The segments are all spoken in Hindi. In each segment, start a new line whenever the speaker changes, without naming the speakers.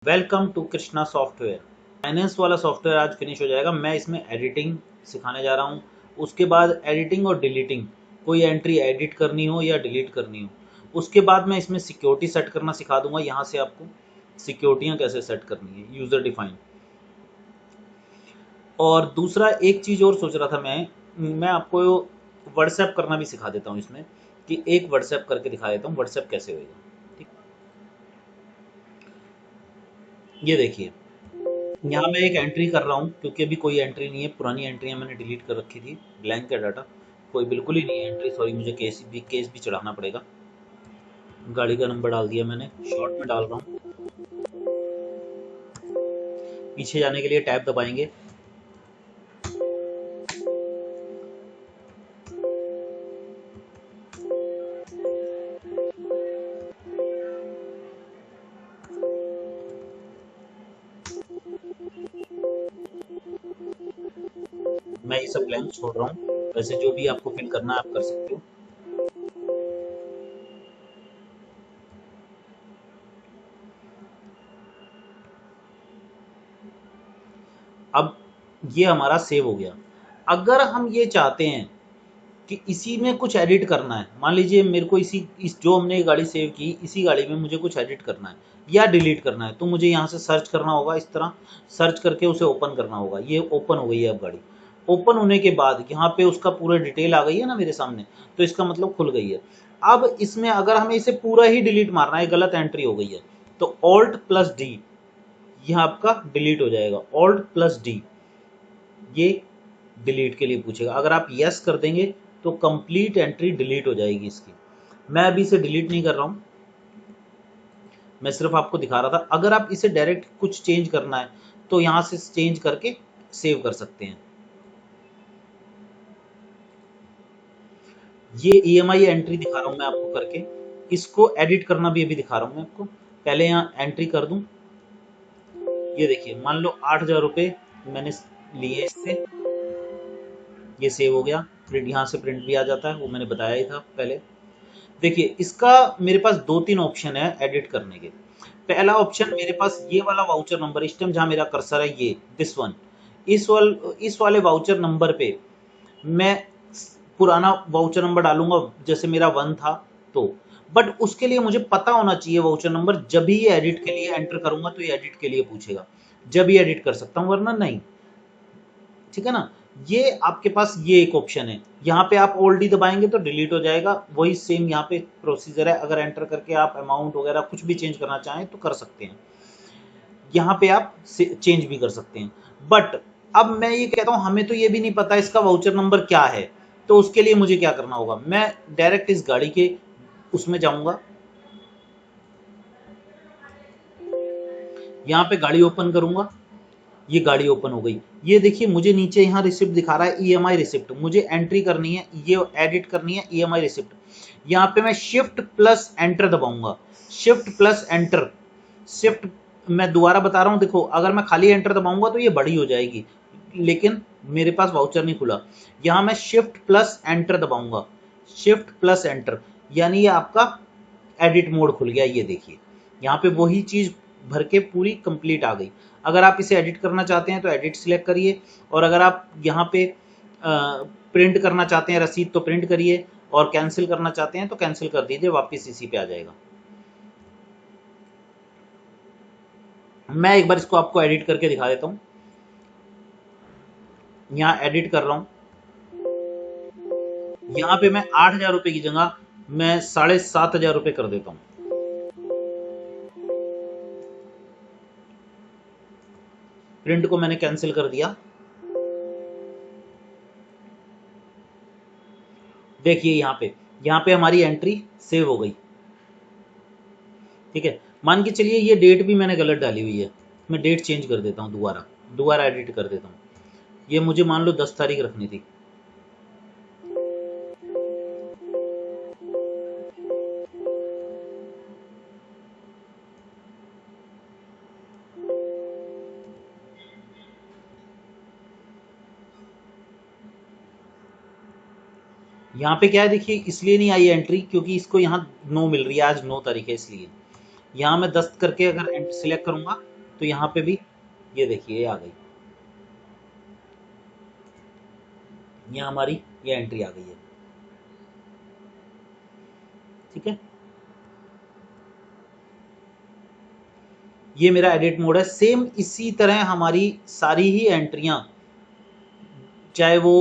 Welcome to Krishna software. Finance वाला सॉफ्टवेयर आज फिनिश हो जाएगा। मैं इसमें एडिटिंग सिखाने जा रहा हूँ। उसके बाद एडिटिंग और डिलीटिंग, कोई एंट्री एडिट करनी हो या डिलीट करनी हो। उसके बाद मैं इसमें सिक्योरिटी सेट करना सिखा दूंगा। यहाँ से आपको सिक्योरिटियाँ कैसे सेट करनी है, यूज़र डिफाइन। और दूसरा एक चीज़ और सोच रहा था मैं आपको व्हाट्सएप करना भी सिखा देता हूँ इसमें, कि एक व्हाट्सएप करके दिखा देता हूँ व्हाट्सएप कैसे होगा। ठीक, ये देखिए, यहाँ मैं एक एंट्री कर रहा हूँ क्योंकि अभी कोई एंट्री नहीं है, पुरानी एंट्रियाँ मैंने डिलीट कर रखी थी, ब्लैंक है डाटा, कोई बिल्कुल ही नहीं है एंट्री। सॉरी, मुझे केस भी चढ़ाना पड़ेगा। गाड़ी का नंबर डाल दिया मैंने, शॉर्ट में डाल रहा हूँ। पीछे जाने के लिए टैब दबाएंगे। मैं ये सब ब्लैंक छोड़ रहा हूँ, वैसे जो भी आपको फिल करना है आप कर सकते हो। अब ये हमारा सेव हो गया। अगर हम ये चाहते हैं कि इसी में कुछ एडिट करना है, मान लीजिए मेरे को इस जो हमने ये गाड़ी सेव की, इसी गाड़ी में मुझे कुछ एडिट करना है या डिलीट करना है, तो मुझे यहाँ से सर्च करना होगा। इस तरह सर्च करके उसे ओपन करना होगा। ये ओपन हो गई है अब गाड़ी। ओपन होने के बाद यहाँ पे उसका पूरा डिटेल आ गई है ना मेरे सामने, तो इसका मतलब खुल गई है। अब इसमें अगर हमें इसे पूरा ही डिलीट मारना है, गलत एंट्री हो गई है, तो ऑल्ट प्लस डी, यह आपका डिलीट हो जाएगा। ऑल्ट प्लस डी, ये डिलीट के लिए पूछेगा। अगर आप यस कर देंगे तो कंप्लीट एंट्री डिलीट हो जाएगी इसकी। मैं अभी इसे डिलीट नहीं कर रहा हूं, मैं सिर्फ आपको दिखा रहा था। अगर आप इसे डायरेक्ट कुछ चेंज करना है तो यहां से चेंज करके सेव कर सकते हैं। ये ईएमआई एंट्री दिखा रहा हूं मैं आपको करके, इसको एडिट करना भी अभी दिखा रहा हूं मैं आपको। पहले यहाँ एंट्री कर दूं। ये देखिए, मान लो 8,000 रुपये मैंने लिए इससे, ये सेव हो गया। प्रिंट, यहाँ से प्रिंट भी आ जाता है, वो मैंने बताया ही था पहले। देखिए, इसका मेरे पास 2-3 ऑप्शन है एडिट करने के। पहला ऑप्शन मेरे पास ये वाला वाउचर नंबर, इस टाइम जहाँ मेरा कर्सर है, ये दिस वन, इस वाले वाउचर नंबर पे मैं पुराना वाउचर नंबर डालूंगा, जैसे मेरा 1 था तो। बट उसके लिए मुझे पता होना चाहिए वाउचर नंबर, जब ही ये एडिट के लिए एंटर करूंगा तो ये एडिट के लिए पूछेगा, जब ही एडिट कर सकता हूँ, वरना नहीं। ठीक है ना। ये आपके पास ये एक ऑप्शन है। यहाँ पे आप ओल्ड ही दबाएंगे तो डिलीट हो जाएगा। वही सेम यहाँ पे प्रोसीजर है। अगर एंटर करके आप अमाउंट वगैरह कुछ भी चेंज करना चाहें तो कर सकते हैं। यहाँ पे आप चेंज भी कर सकते हैं। बट अब मैं ये कहता हूँ, हमें तो ये भी नहीं पता इसका वाउचर नंबर क्या है, तो उसके लिए मुझे क्या करना होगा, मैं डायरेक्ट इस गाड़ी के उसमें जाऊंगा। यहाँ पे गाड़ी ओपन करूंगा, ये गाड़ी ओपन हो गई। ये देखिए, मुझे नीचे यहाँ रिसिप्ट दिखा रहा है, ईएमआई रिसिप्ट। मुझे एंट्री करनी है, ये एडिट करनी है, ईएमआई रिसिप्ट। यहाँ पे मैं शिफ्ट प्लस एंटर दबाऊंगा। शिफ्ट प्लस एंटर, शिफ्ट, मैं दोबारा बता रहा हूँ, देखो, अगर मैं खाली एंटर दबाऊंगा तो ये बड़ी हो जाएगी, लेकिन मेरे पास वाउचर नहीं खुला। यहाँ मैं शिफ्ट प्लस एंटर दबाऊंगा, शिफ्ट प्लस एंटर, यानी ये आपका एडिट मोड खुल गया। ये देखिए, यहाँ पे वही चीज भर के पूरी कंप्लीट आ गई। अगर आप इसे एडिट करना चाहते हैं तो एडिट सिलेक्ट करिए, और अगर आप यहाँ पे प्रिंट करना चाहते हैं रसीद तो प्रिंट करिए, और कैंसिल करना चाहते हैं तो कैंसिल कर दीजिए, वापस इसी पे आ जाएगा। मैं एक बार इसको आपको एडिट करके दिखा देता हूँ। यहाँ एडिट कर रहा हूँ। यहाँ पे मैं 8,000 रुपये की जगह मैं 7,500 रुपये कर देता हूँ। प्रिंट को मैंने कैंसिल कर दिया। देखिए, यहाँ पे हमारी एंट्री सेव हो गई। ठीक है। मान के चलिए ये डेट भी मैंने गलत डाली हुई है, मैं डेट चेंज कर देता हूँ, दोबारा एडिट कर देता हूँ। ये मुझे मान लो 10 तारीख रखनी थी। यहाँ पे क्या है, देखिए, इसलिए नहीं आई एंट्री क्योंकि इसको यहाँ 9 मिल रही है, आज 9 तारीख है, इसलिए। यहाँ मैं 10 करके अगर सिलेक्ट करूंगा तो यहाँ पे भी ये देखिए ये आ गई, यहाँ हमारी ये एंट्री आ गई है। ठीक है, ये मेरा एडिट मोड है। सेम इसी तरह हमारी सारी ही एंट्रियां, चाहे वो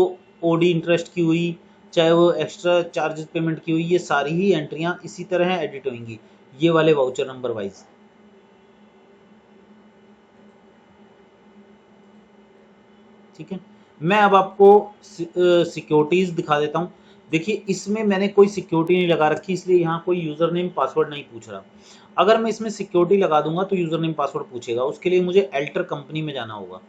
ओडी इंटरेस्ट की हुई, चाहे वो एक्स्ट्रा चार्जेस पेमेंट की हुई, ये सारी ही एंट्रियां इसी तरह एडिट होंगी, ये वाले वाउचर नंबर वाइज। ठीक है, मैं अब आपको सिक्योरिटीज दिखा देता हूँ। देखिए इसमें मैंने कोई सिक्योरिटी नहीं लगा रखी, इसलिए यहाँ कोई यूजर नेम पासवर्ड नहीं पूछ रहा। अगर मैं इसमें सिक्योरिटी लगा दूंगा तो यूजर नेम पासवर्ड पूछेगा, उसके लिए मुझे एल्टर कंपनी में जाना होगा।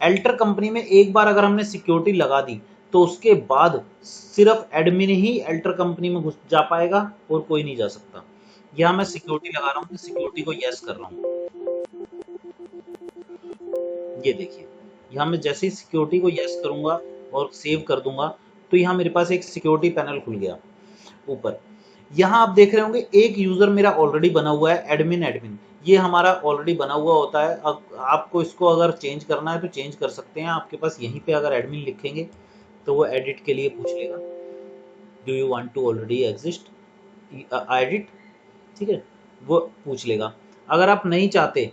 एल्टर कंपनी में एक बार अगर हमने सिक्योरिटी लगा दी तो उसके बाद सिर्फ एडमिन ही एल्टर कंपनी में घुस जा पाएगा और कोई नहीं जा सकता। यहाँ मैं सिक्योरिटी लगा रहा हूँ, सिक्योरिटी को यस कर रहा हूँ। ये देखिए, यहाँ मैं जैसे ही सिक्योरिटी को यस करूंगा और सेव कर दूंगा तो यहाँ मेरे पास एक सिक्योरिटी पैनल खुल गया ऊपर। यहाँ आप देख रहे होंगे एक यूजर मेरा ऑलरेडी बना हुआ है, एडमिन एडमिन, ये हमारा ऑलरेडी बना हुआ होता है। अब आपको इसको अगर चेंज करना है तो चेंज कर सकते हैं। आपके पास यहीं पे अगर एडमिन लिखेंगे तो वो एडिट के लिए पूछ लेगा, do you want to already exist edit, ठीक है, वो पूछ लेगा। अगर आप नहीं चाहते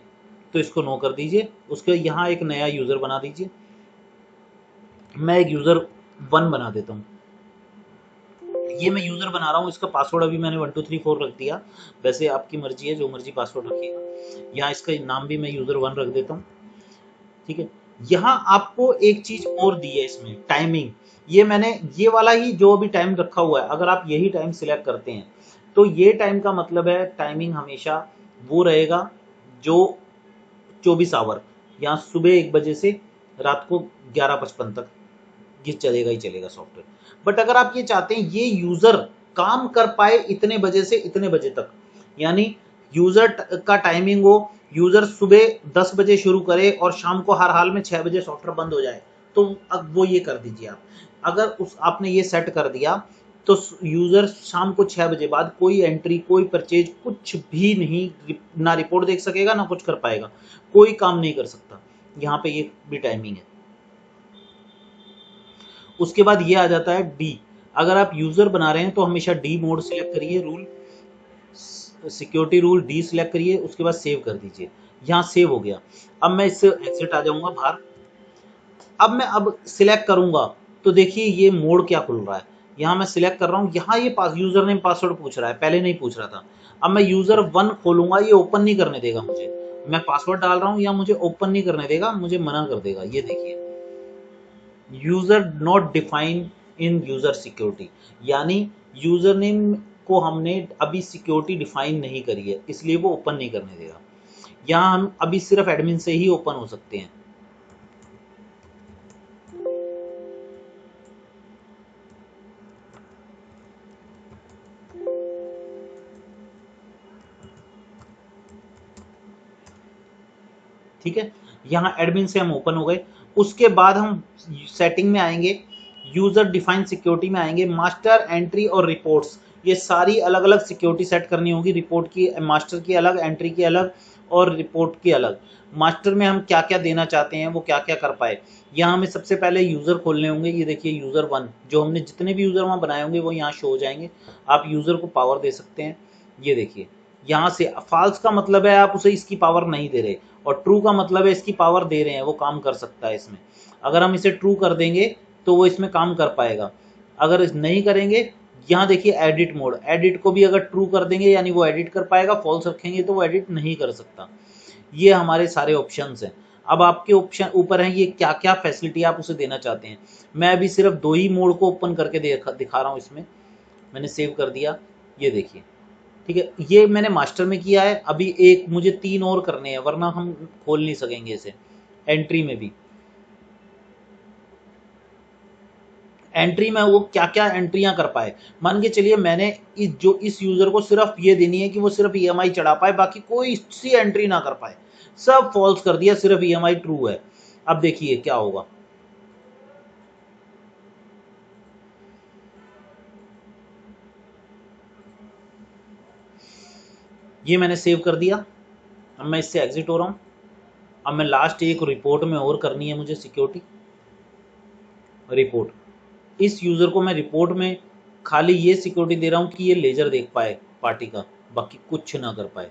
तो इसको नो कर दीजिए, उसके यहाँ एक नया यूजर बना दीजिए। मैं एक यूजर 1 बना देता हूँ। ये मैं यूजर बना रहा हूँ, इसका पासवर्ड अभी मैंने 1234 रख दिया, वैसे आपकी मर्जी है, जो मर्जी पासवर्ड रखिएगा। यहाँ इसका नाम भी मैं यूजर 1 रख देता हूँ। ठीक है, यहाँ आपको एक चीज और दी है इसमें, टाइमिंग। ये मैंने ये वाला ही जो अभी टाइम रखा हुआ है, अगर आप यही टाइम सिलेक्ट करते हैं तो ये टाइम का मतलब है टाइमिंग हमेशा वो रहेगा जो 24 आवर, यहाँ सुबह 1 बजे से रात को 11:55 तक ये चलेगा ही चलेगा सॉफ्टवेयर। बट अगर आप ये चाहते हैं ये यूजर काम कर पाए इतने बजे से इतने बजे तक, यानी यूजर का टाइमिंग हो, यूजर सुबह 10 बजे शुरू करे और शाम को हर हाल में 6 बजे सॉफ्टवेयर बंद हो जाए, तो अब वो ये कर दीजिए आप। अगर उस आपने ये सेट कर दिया तो यूजर शाम को 6 बजे बाद कोई एंट्री, कोई परचेज, कुछ भी नहीं, ना रिपोर्ट देख सकेगा ना कुछ कर पाएगा, कोई काम नहीं कर सकता। यहाँ पे ये भी टाइमिंग है। उसके बाद ये आ जाता है डी। अगर आप यूजर बना रहे हैं तो हमेशा डी मोड सिलेक्ट करिए, rule security rule D select करिए, उसके बाद सेव कर दीजिए। यहाँ सेव हो गया। अब मैं इससे एग्जिट आ जाऊंगा बाहर। अब मैं सिलेक्ट करूंगा तो देखिए ये मोड क्या खुल रहा है। यहाँ मैं सिलेक्ट कर रहा हूँ, यहाँ ये पास यूजर नेम पासवर्ड पूछ रहा है, पहले नहीं पूछ रहा था। अब मैं यूजर 1 खोलूंगा, ये ओपन नहीं करने देगा मुझे। मैं पासवर्ड डाल रहा हूँ, या मुझे ओपन नहीं करने देगा, मुझे मना कर देगा। ये देखिए, user not define in user security, यानी यूजर नेम को हमने अभी सिक्योरिटी डिफाइन नहीं करी है, इसलिए वो ओपन नहीं करने देगा। यहाँ हम अभी सिर्फ एडमिन से ही ओपन हो सकते हैं। ठीक है, यहाँ एडमिन से हम ओपन हो गए। उसके बाद हम सेटिंग में आएंगे, यूजर डिफाइन सिक्योरिटी में आएंगे, मास्टर, एंट्री और रिपोर्ट्स, ये सारी अलग अलग सिक्योरिटी सेट करनी होगी। रिपोर्ट की, मास्टर की अलग, एंट्री की अलग और रिपोर्ट की अलग। मास्टर में हम क्या क्या देना चाहते हैं, वो क्या क्या कर पाए। यहाँ हमें सबसे पहले यूजर खोलने होंगे। ये देखिए यूजर 1, जो हमने जितने भी यूजर वहाँ बनाए होंगे वो यहाँ शो हो जाएंगे। आप यूजर को पावर दे सकते हैं। ये देखिए, यहाँ से फॉल्स का मतलब है आप उसे इसकी पावर नहीं दे रहे, और ट्रू का मतलब है इसकी पावर दे रहे हैं, वो काम कर सकता है इसमें। अगर हम इसे ट्रू कर देंगे तो वो इसमें काम कर पाएगा। अगर नहीं करेंगे, यहाँ देखिए एडिट मोड, एडिट को भी अगर ट्रू कर देंगे यानी वो एडिट कर पाएगा, फॉल्स रखेंगे तो वो एडिट नहीं कर सकता। ये हमारे सारे ऑप्शंस हैं। अब आपके ऑप्शन ऊपर हैं, ये क्या क्या फैसिलिटी आप उसे देना चाहते हैं। मैं अभी सिर्फ 2 ही मोड को ओपन करके दिखा रहा हूँ। इसमें मैंने सेव कर दिया, ये देखिए। ठीक है, ये मैंने मास्टर में किया है। अभी एक मुझे 3 और करने हैं, वरना हम खोल नहीं सकेंगे इसे। एंट्री में भी, एंट्री में वो क्या क्या एंट्रियां कर पाए। मान के चलिए मैंने इस यूजर को सिर्फ ये देनी है कि वो सिर्फ ईएमआई चढ़ा पाए, बाकी कोई सी एंट्री ना कर पाए, सब फॉल्स कर दिया, सिर्फ ईएमआई ट्रू है। अब देखिए क्या होगा। ये मैंने सेव कर दिया। अब मैं इससे एग्जिट हो रहा हूं। अब मैं लास्ट एक रिपोर्ट में और करनी है मुझे सिक्योरिटी रिपोर्ट। इस यूजर को मैं रिपोर्ट में खाली ये सिक्योरिटी दे रहा हूं कि ये लेजर देख पाए पार्टी का, बाकी कुछ ना कर पाए।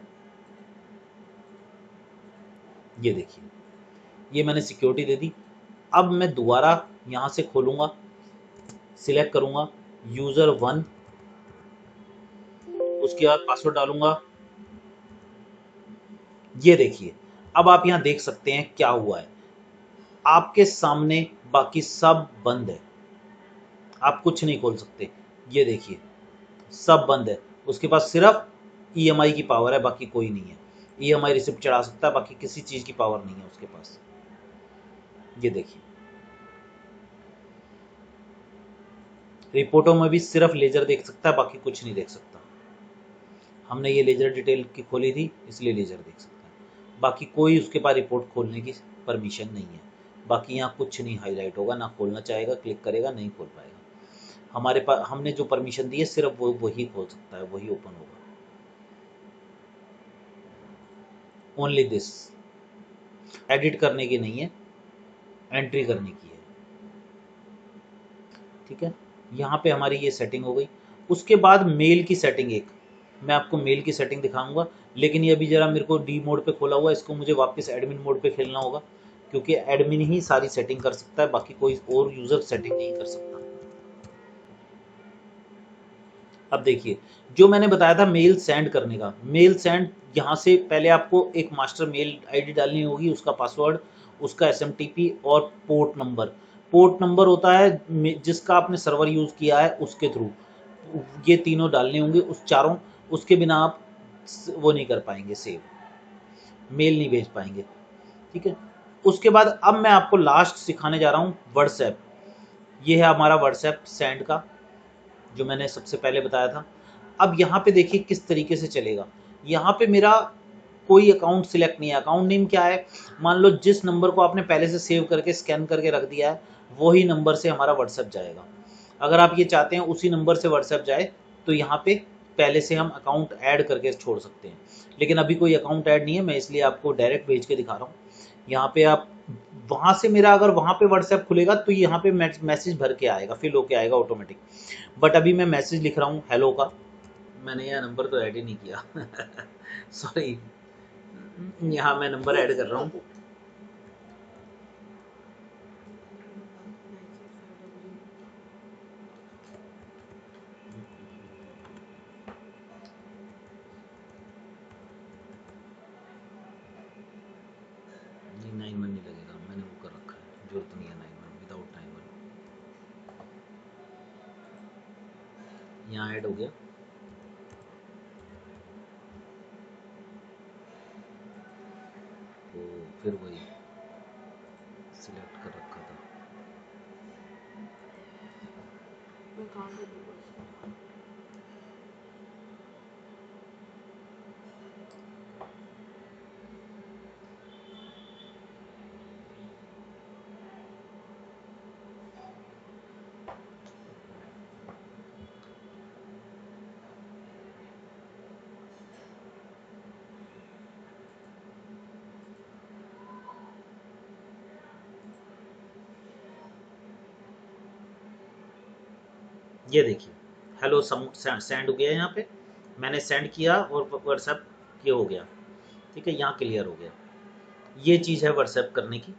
ये देखिए, ये मैंने सिक्योरिटी दे दी। अब मैं दोबारा यहां से खोलूंगा, सिलेक्ट करूंगा यूजर 1, उसके बाद पासवर्ड डालूंगा। ये देखिए, अब आप यहां देख सकते हैं क्या हुआ है। आपके सामने बाकी सब बंद है, आप कुछ नहीं खोल सकते। ये देखिए, सब बंद है। उसके पास सिर्फ ईएमआई की पावर है, बाकी कोई नहीं है। ईएमआई रिसिप्ट चढ़ा सकता है, बाकी किसी चीज की पावर नहीं है उसके पास। ये देखिए, रिपोर्टों में भी सिर्फ लेजर देख सकता है, बाकी कुछ नहीं देख सकता। हमने ये लेजर डिटेल की खोली थी, इसलिए लेजर देख सकता है, बाकी कोई उसके पास रिपोर्ट खोलने की परमिशन नहीं है। बाकी यहाँ कुछ नहीं हाईलाइट होगा, ना खोलना चाहेगा, क्लिक करेगा नहीं खोल पाएगा। हमारे पास हमने जो परमिशन दी है सिर्फ वो वही खोल सकता है, वही ओपन होगा। ओनली दिस, एडिट करने की नहीं है, एंट्री करने की है। ठीक है, यहाँ पे हमारी ये सेटिंग हो गई। उसके बाद मेल की सेटिंग, एक मैं आपको मेल की सेटिंग दिखाऊंगा, लेकिन ये अभी जरा मेरे को डी मोड पे खोला हुआ है, इसको मुझे वापस एडमिन मोड पे खेलना होगा, क्योंकि एडमिन ही सारी सेटिंग कर सकता है, बाकी कोई और यूजर सेटिंग नहीं कर सकता। अब देखिए, जो मैंने बताया था मेल सेंड करने का, मेल सेंड यहाँ से पहले आपको एक मास्टर मेल आईडी डालनी होगी, उसका पासवर्ड, उसका एसएमटीपी और पोर्ट नंबर। पोर्ट नंबर होता है जिसका आपने सर्वर यूज किया है उसके थ्रू, ये तीनों डालने होंगे, उस चारों, उसके बिना आप वो नहीं कर पाएंगे, सेव मेल नहीं भेज पाएंगे। ठीक है, उसके बाद अब मैं आपको लास्ट सिखाने जा रहा हूँ व्हाट्सएप। ये है हमारा व्हाट्सएप सेंड का, जो मैंने सबसे पहले बताया था। अब यहाँ पे देखिए किस तरीके से चलेगा। यहाँ पे मेरा कोई अकाउंट सिलेक्ट नहीं है। अकाउंट नेम क्या है, मान लो जिस नंबर को आपने पहले से सेव करके स्कैन करके रख दिया है, वही नंबर से हमारा व्हाट्सएप जाएगा। अगर आप ये चाहते हैं उसी नंबर से व्हाट्सएप जाए, तो यहाँ पे पहले से हम अकाउंट ऐड करके छोड़ सकते हैं, लेकिन अभी कोई अकाउंट ऐड नहीं है, मैं इसलिए आपको डायरेक्ट भेज के दिखा रहा हूँ। यहाँ पे आप वहां से मेरा अगर वहां पे व्हाट्सएप खुलेगा तो यहाँ पे मैसेज भर के आएगा, फिल होके आएगा ऑटोमेटिक। बट अभी मैं मैसेज लिख रहा हूँ हेलो का, मैंने यह नंबर तो ऐड ही नहीं किया सॉरी, यहाँ मैं नंबर ऐड कर रहा हूँ। नहीं 91 नहीं लगेगा, मैंने वो कर रखा है, जरूरत नहीं है 91, विदाउट 91। यहाँ ऐड हो गया। तो फिर वही सिलेक्ट कर रखा था। ये देखिए, हेलो सेंड हो गया यहाँ पे, मैंने सेंड किया और व्हाट्सएप ये हो गया। ठीक है, यहाँ क्लियर हो गया। ये चीज़ है व्हाट्सएप करने की।